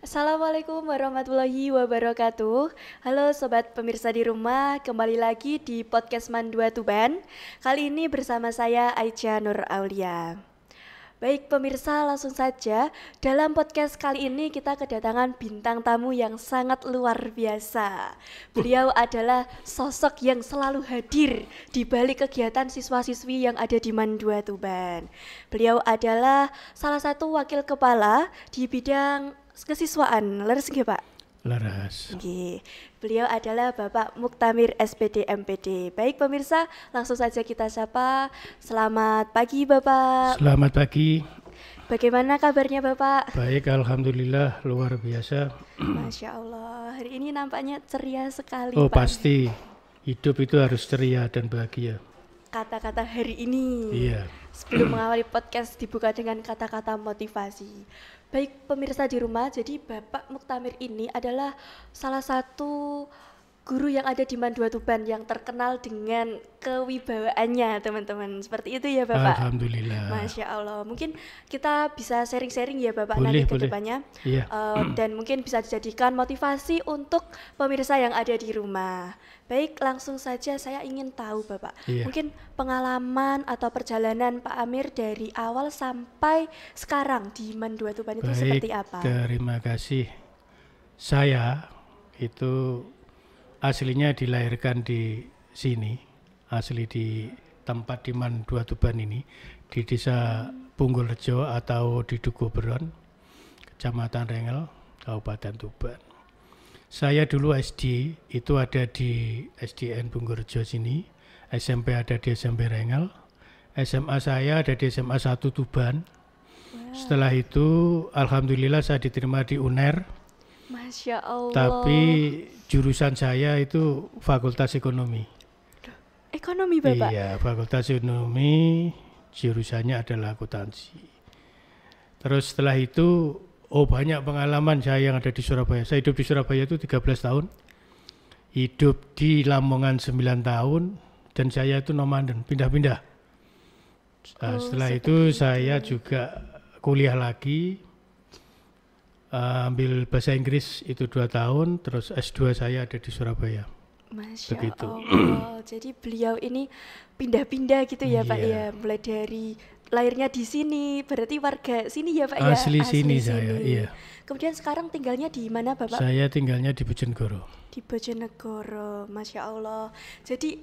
Assalamualaikum warahmatullahi wabarakatuh. Halo sobat pemirsa di rumah, kembali lagi di podcast Mandua Tuban. Kali ini bersama saya Aicha Nur Aulia. Baik pemirsa, langsung saja dalam podcast kali ini kita kedatangan bintang tamu yang sangat luar biasa. Beliau adalah sosok yang selalu hadir di balik kegiatan siswa-siswi yang ada di Mandua Tuban. Beliau adalah salah satu wakil kepala di bidang kesiswaan. Leres nggih, Pak? Laras. Nggih. Beliau adalah Bapak Muktamir SPD MPD. Baik pemirsa, langsung saja kita sapa. Selamat pagi Bapak. Selamat pagi. Bagaimana kabarnya Bapak? Baik, alhamdulillah luar biasa. Masya Allah, hari ini nampaknya ceria sekali Oh Pak. pasti, hidup itu harus ceria dan bahagia. Kata-kata hari ini. Iya. Sebelum mengawali podcast dibuka dengan kata-kata motivasi. Baik pemirsa di rumah, jadi Bapak Muktamir ini adalah salah satu guru yang ada di Mandua Tuban yang terkenal dengan kewibawaannya teman-teman. Seperti itu ya Bapak? Alhamdulillah. Masya Allah. Mungkin kita bisa sharing-sharing ya Bapak Boleh, nanti ke boleh. depannya. Iya. Dan mungkin bisa dijadikan motivasi untuk pemirsa yang ada di rumah. Baik, langsung saja saya ingin tahu Bapak. Iya. Mungkin pengalaman atau perjalanan Pak Amir dari awal sampai sekarang di Mandua Tuban itu Baik, seperti apa? terima kasih. Saya itu aslinya dilahirkan di sini, asli di tempat di Mandua Tuban ini, di desa Punggulrejo atau di Dukuh Beron, Kecamatan Rengel, Kabupaten Tuban. Saya dulu SD itu ada di SDN Punggulrejo sini, SMP ada di SMP Rengel, SMA saya ada di SMA 1 Tuban. Setelah itu alhamdulillah saya diterima di UNER, Masya Allah. tapi jurusan saya itu Fakultas Ekonomi. Ekonomi Bapak? Iya, Fakultas Ekonomi, jurusannya adalah akuntansi. Terus setelah itu banyak pengalaman saya yang ada di Surabaya. Saya hidup di Surabaya itu 13 tahun. Hidup di Lamongan 9 tahun dan saya itu nomaden, pindah-pindah. Setelah itu saya juga kuliah lagi, ambil bahasa Inggris itu 2 tahun, terus S2 saya ada di Surabaya. Masya Begitu. Allah. Jadi beliau ini pindah-pindah gitu ya Pak Iya. ya. Mulai dari lahirnya di sini, berarti warga sini ya Pak ya. Asli sini saya, iya. Kemudian sekarang tinggalnya di mana Bapak? Saya tinggalnya di Bojonegoro. Di Bojonegoro. Masya Allah. Jadi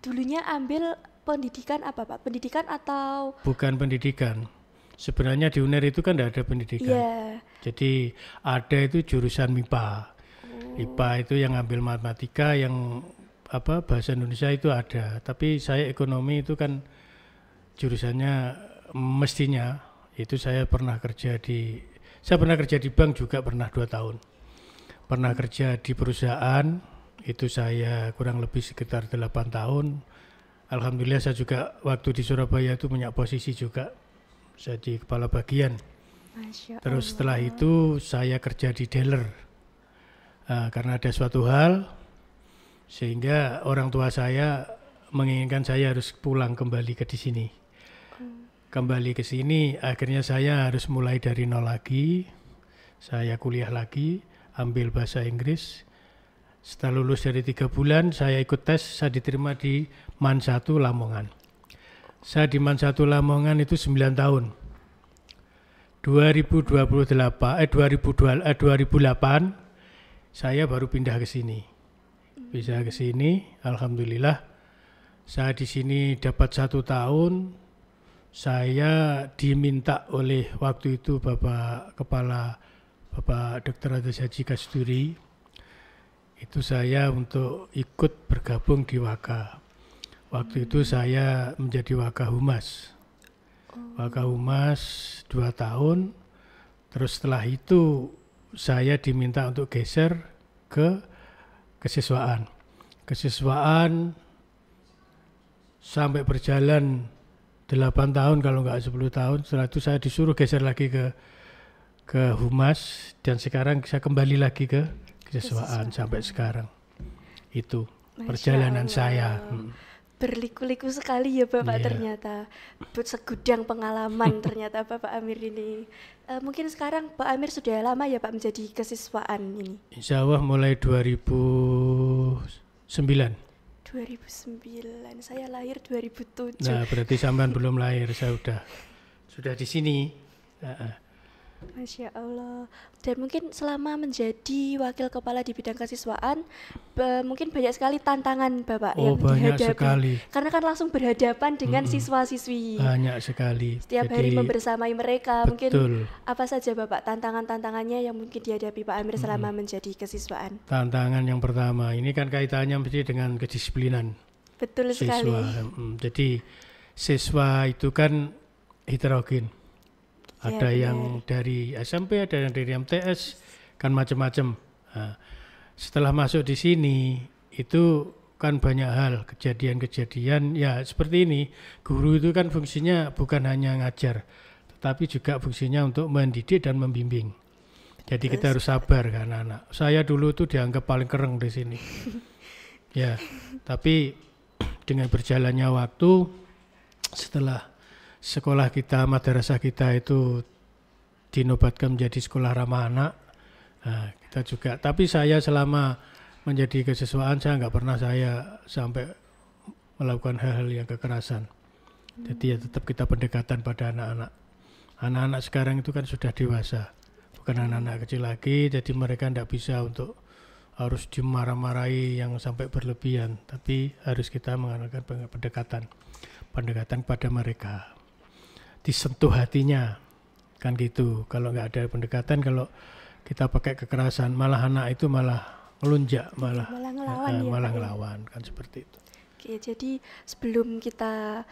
dulunya ambil pendidikan apa Pak? Pendidikan atau? Bukan pendidikan. Sebenarnya di UNER itu kan tidak ada pendidikan. Iya. Jadi ada itu jurusan MIPA. MIPA itu yang ambil matematika, yang bahasa Indonesia itu ada. Tapi saya ekonomi itu kan jurusannya mestinya itu saya pernah kerja di bank juga pernah 2 tahun. Pernah kerja di perusahaan itu saya kurang lebih sekitar 8 tahun. Alhamdulillah saya juga waktu di Surabaya itu punya posisi juga. Saya di kepala bagian. Masya Terus Allah. setelah itu saya kerja di dealer. Karena ada suatu hal sehingga orang tua saya menginginkan saya harus pulang kembali ke di sini. Kembali ke sini akhirnya saya harus mulai dari nol lagi. Saya kuliah lagi, ambil bahasa Inggris. Setelah lulus dari 3 bulan saya ikut tes, saya diterima di MAN 1 Lamongan. Saya di MAN 1 Lamongan itu 9 tahun. 2008 saya baru pindah ke sini. Bisa ke sini, alhamdulillah. Saya di sini dapat 1 tahun. Saya diminta oleh waktu itu Bapak Dr. Andes Haji Kasturi. Itu saya untuk ikut bergabung di Waka. Waktu itu saya menjadi Waka Humas. Waka Humas 2 tahun. Terus setelah itu saya diminta untuk geser ke kesiswaan. Kesiswaan sampai berjalan 8 tahun kalau enggak 10 tahun. Setelah itu saya disuruh geser lagi ke Humas dan sekarang saya kembali lagi ke kesiswaan sampai sekarang. Itu Masya perjalanan Allah. saya. Berliku-liku sekali ya Bapak Iya. ternyata. Segudang pengalaman ternyata Bapak Amir ini. Mungkin sekarang Pak Amir sudah lama ya Pak menjadi kesiswaan ini. Insya Allah mulai 2009. 2009, saya lahir 2007. Nah, berarti sampean belum lahir, saya sudah di sini. Masya Allah. Dan mungkin selama menjadi wakil kepala di bidang kesiswaan, mungkin banyak sekali tantangan Bapak yang Banyak dihadapi. sekali. Karena kan langsung berhadapan dengan siswa-siswi. Banyak sekali. Setiap hari membersamai mereka. Betul. Mungkin apa saja Bapak tantangan-tantangannya yang mungkin dihadapi Pak Amir selama menjadi kesiswaan? Tantangan yang pertama, ini kan kaitannya mesti dengan kedisiplinan Betul siswa. sekali. Jadi siswa itu kan heterogen. Ya, Ada benar. yang dari SMP, ada yang dari MTS, kan macam-macam. Nah, setelah masuk di sini itu kan banyak hal, kejadian-kejadian ya seperti ini. Guru itu kan fungsinya bukan hanya ngajar, tetapi juga fungsinya untuk mendidik dan membimbing. Jadi kita harus sabar kan anak. Saya dulu tuh dianggap paling kereng di sini. Ya, tapi dengan berjalannya waktu, setelah sekolah kita, madrasah kita itu dinobatkan menjadi sekolah ramah anak. Nah, kita juga. Tapi saya selama menjadi kesiswaan saya nggak pernah saya sampai melakukan hal-hal yang kekerasan. Jadi ya tetap kita pendekatan pada anak-anak. Anak-anak sekarang itu kan sudah dewasa, bukan anak-anak kecil lagi. Jadi mereka tidak bisa untuk harus dimarah-marahi yang sampai berlebihan. Tapi harus kita menggunakan pendekatan pada mereka. Disentuh hatinya kan gitu. Kalau nggak ada pendekatan, kalau kita pakai kekerasan, malah anak itu malah ngelunjak, malah ngelawan kan seperti itu. Oke, jadi sebelum kita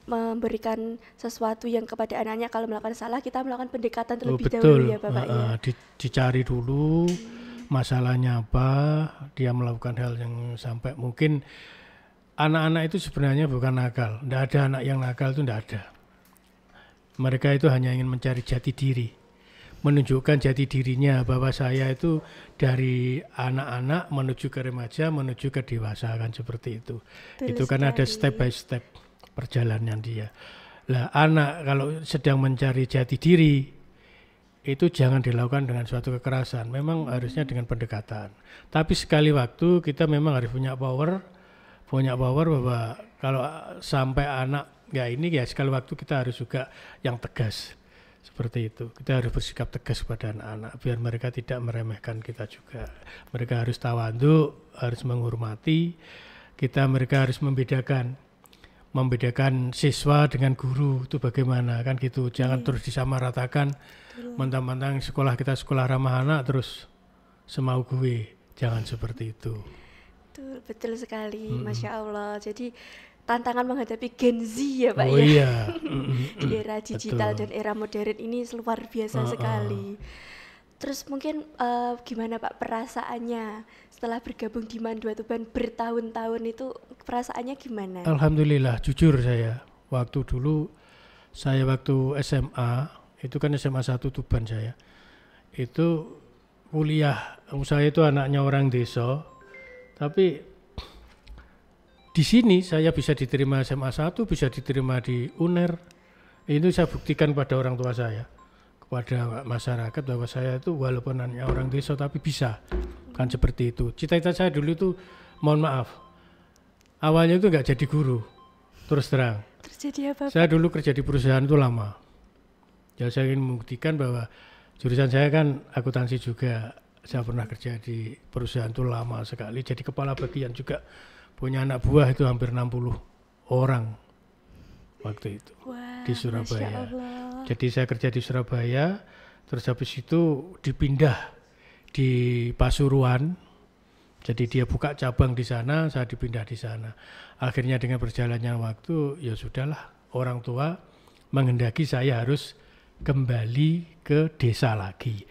memberikan sesuatu yang kepada anaknya, kalau melakukan salah kita melakukan pendekatan terlebih dahulu ya Bapak ya. Dicari dulu masalahnya apa, dia melakukan hal yang sampai mungkin anak-anak itu sebenarnya bukan nakal, tidak ada anak yang nakal itu tidak ada. Mereka itu hanya ingin mencari jati diri, menunjukkan jati dirinya bahwa saya itu dari anak-anak menuju ke remaja, menuju ke dewasa kan seperti itu. Betul itu kan sekali. ada step by step perjalanan dia. Lah anak kalau sedang mencari jati diri itu jangan dilakukan dengan suatu kekerasan, memang harusnya dengan pendekatan. Tapi sekali waktu kita memang harus punya power bahwa kalau sampai anak ya ini ya sekali waktu kita harus juga yang tegas seperti itu. Kita harus bersikap tegas kepada anak-anak biar mereka tidak meremehkan kita juga. Mereka harus tawadhu, harus menghormati kita. Mereka harus membedakan siswa dengan guru itu bagaimana kan gitu. Jangan terus disamaratakan. Mentang-mentang sekolah kita sekolah ramah anak terus semau gue. Jangan seperti itu. Betul sekali, Masya Allah. Jadi tantangan menghadapi Gen Z ya Pak ya. Iya. Di era digital Betul. dan era modern ini luar biasa sekali. Terus mungkin gimana Pak perasaannya setelah bergabung di MAN 2 Tuban bertahun-tahun itu perasaannya gimana? Alhamdulillah, jujur saya waktu SMA itu kan SMA 1 Tuban saya itu kuliah, saya itu anaknya orang desa, tapi di sini saya bisa diterima SMA 1, bisa diterima di UNER. Itu saya buktikan pada orang tua saya, kepada masyarakat bahwa saya itu walaupun hanya orang desa tapi bisa. Kan seperti itu. Cita-cita saya dulu itu, mohon maaf, awalnya itu nggak jadi guru, terus terang. Terjadi apa? Saya dulu kerja di perusahaan itu lama. Ya saya ingin membuktikan bahwa jurusan saya kan akuntansi juga. Saya pernah kerja di perusahaan itu lama sekali, jadi kepala bagian juga. Punya anak buah itu hampir 60 orang waktu itu. Wah, di Surabaya. Masya Allah. Jadi saya kerja di Surabaya, terus habis itu dipindah di Pasuruan. Jadi dia buka cabang di sana, saya dipindah di sana. Akhirnya dengan berjalannya waktu, ya sudahlah, orang tua menghendaki saya harus kembali ke desa lagi.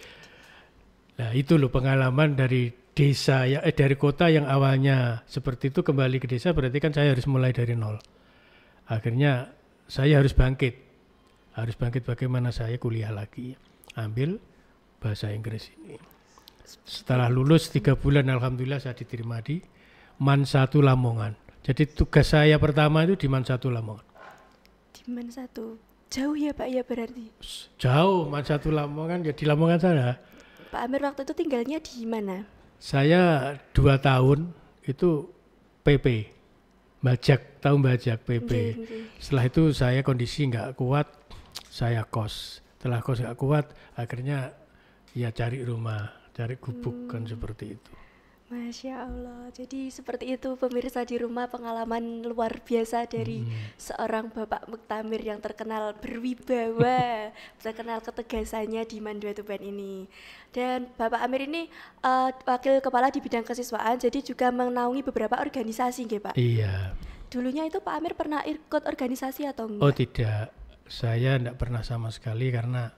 Nah itu loh pengalaman dari desa ya, dari kota yang awalnya seperti itu kembali ke desa, berarti kan saya harus mulai dari nol. Akhirnya saya harus bangkit bagaimana saya kuliah lagi, ambil bahasa Inggris ini. Setelah lulus 3 bulan alhamdulillah saya diterima di MAN 1 Lamongan. Jadi tugas saya pertama itu di Man 1 Lamongan. Di Man 1. Jauh ya Pak ya berarti? Jauh, Man 1 Lamongan, ya di Lamongan sana. Pak Amir waktu itu tinggalnya di mana? Saya 2 tahun itu PP, tahu bajak PP. Okay. Setelah itu saya kondisi nggak kuat, saya kos. Setelah kos nggak kuat, akhirnya ya cari rumah, cari gubuk kan seperti itu. Masya Allah, jadi seperti itu pemirsa di rumah, pengalaman luar biasa dari seorang Bapak Muktamir yang terkenal berwibawa, terkenal ketegasannya di Man 2 Tuban ini. Dan Bapak Amir ini wakil kepala di bidang kesiswaan, jadi juga menaungi beberapa organisasi nggih Pak? Iya. Dulunya itu Pak Amir pernah ikut organisasi atau enggak? Oh tidak, saya tidak pernah sama sekali karena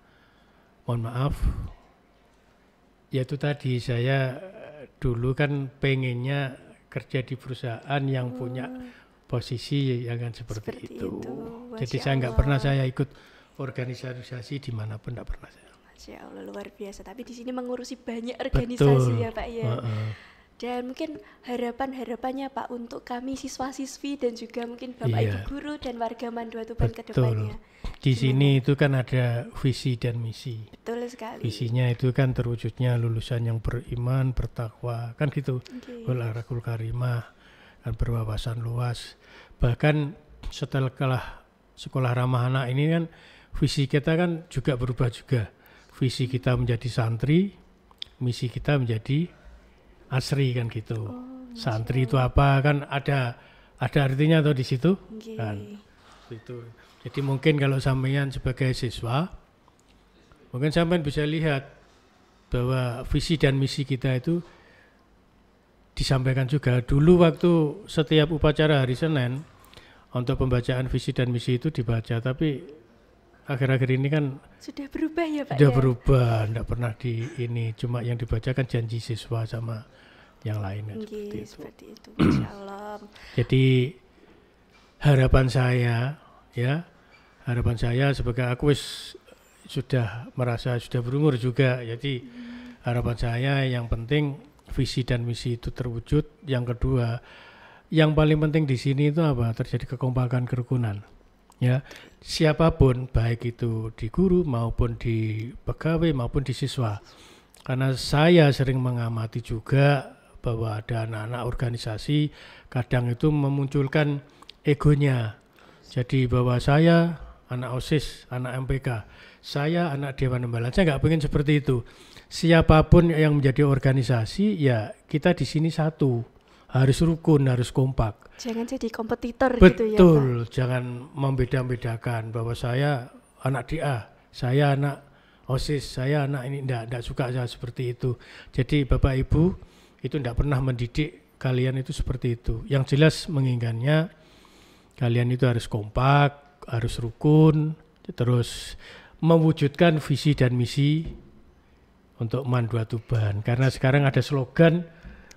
mohon maaf, yaitu tadi saya dulu kan pengennya kerja di perusahaan yang punya posisi yang kan seperti itu. Jadi saya nggak pernah saya ikut organisasi dimanapun, nggak pernah saya. Masya Allah, luar biasa. Tapi di sini mengurusi banyak organisasi. Betul. Ya Pak ya. Dan mungkin harapannya Pak untuk kami siswa-siswi dan juga mungkin Bapak Ibu guru dan warga Man 2 Tuban ke depannya. Di sini itu kan ada visi dan misi. Betul sekali. Visinya itu kan terwujudnya lulusan yang beriman, bertakwa, kan gitu. Wal-akhlaqul karimah dan berwawasan luas. Bahkan setelah sekolah ramah anak ini kan visi kita kan juga berubah juga. Visi kita menjadi santri, misi kita menjadi asri kan gitu. Santri itu apa kan ada artinya atau di situ kan itu. Jadi mungkin kalau sampean sebagai siswa mungkin sampean bisa lihat bahwa visi dan misi kita itu disampaikan juga. Dulu waktu setiap upacara hari Senin untuk pembacaan visi dan misi itu dibaca, tapi akhir-akhir ini kan sudah berubah ya Pak? Sudah berubah, enggak pernah di ini, cuma yang dibacakan janji siswa sama yang lain kan seperti itu. Masya Allah. Jadi harapan saya sebagai aku sudah merasa sudah berumur juga, jadi harapan saya yang penting visi dan misi itu terwujud. Yang kedua, yang paling penting di sini itu apa? Terjadi kekompakan, kerukunan. Ya, siapapun baik itu di guru maupun di pegawai maupun di siswa. Karena saya sering mengamati juga bahwa ada anak-anak organisasi kadang itu memunculkan egonya. Jadi bahwa saya anak OSIS, anak MPK, saya anak Dewan Imbalan. Saya nggak pengen seperti itu. Siapapun yang menjadi organisasi, ya kita di sini satu, harus rukun, harus kompak. Jangan jadi kompetitor. Betul, gitu ya Pak. Jangan membeda-bedakan bahwa saya anak DA, saya anak OSIS, saya anak ini, enggak suka saya seperti itu. Jadi Bapak Ibu itu enggak pernah mendidik kalian itu seperti itu. Yang jelas menginginkannya kalian itu harus kompak, harus rukun, terus mewujudkan visi dan misi untuk Man 2 Tuban. Karena sekarang ada slogan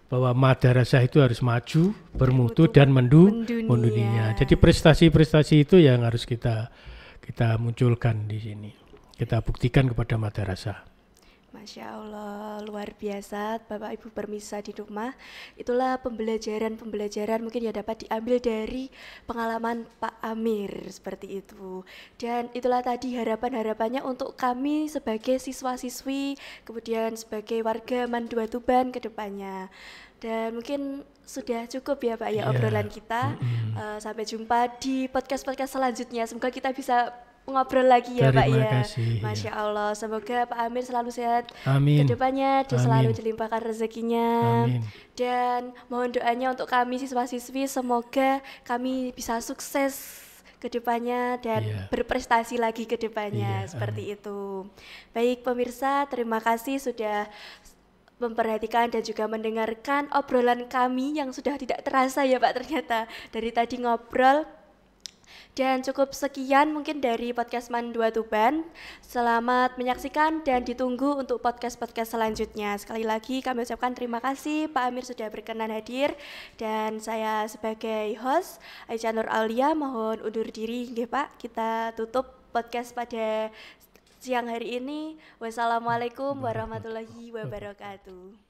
bahwa madrasah itu harus maju, bermutu dan mendunia. Jadi prestasi-prestasi itu yang harus kita munculkan di sini. Kita buktikan kepada madrasah. Masya Allah, luar biasa Bapak Ibu permisa di rumah. Itulah pembelajaran mungkin yang dapat diambil dari pengalaman Pak Amir seperti itu. Dan itulah tadi harapannya untuk kami sebagai siswa-siswi, kemudian sebagai warga Man 2 Tuban ke depannya. Dan mungkin sudah cukup ya Pak ya obrolan kita. Sampai jumpa di podcast-podcast selanjutnya. Semoga kita bisa ngobrol lagi ya Pak ya. Masya Allah, semoga Pak Amir selalu sehat ke depannya dan selalu dilimpahkan rezekinya. Dan mohon doanya untuk kami siswa-siswi, semoga kami bisa sukses ke depannya dan berprestasi lagi ke depannya seperti itu. Baik pemirsa, terima kasih sudah memperhatikan dan juga mendengarkan obrolan kami yang sudah tidak terasa ya Pak ternyata dari tadi ngobrol. Dan cukup sekian mungkin dari podcast Man 2 Tuban. Selamat menyaksikan dan ditunggu untuk podcast-podcast selanjutnya. Sekali lagi kami ucapkan terima kasih Pak Amir sudah berkenan hadir. Dan saya sebagai host Aicha Nur Aulia mohon undur diri nggih Pak. Kita tutup podcast pada siang hari ini. Wassalamualaikum warahmatullahi wabarakatuh.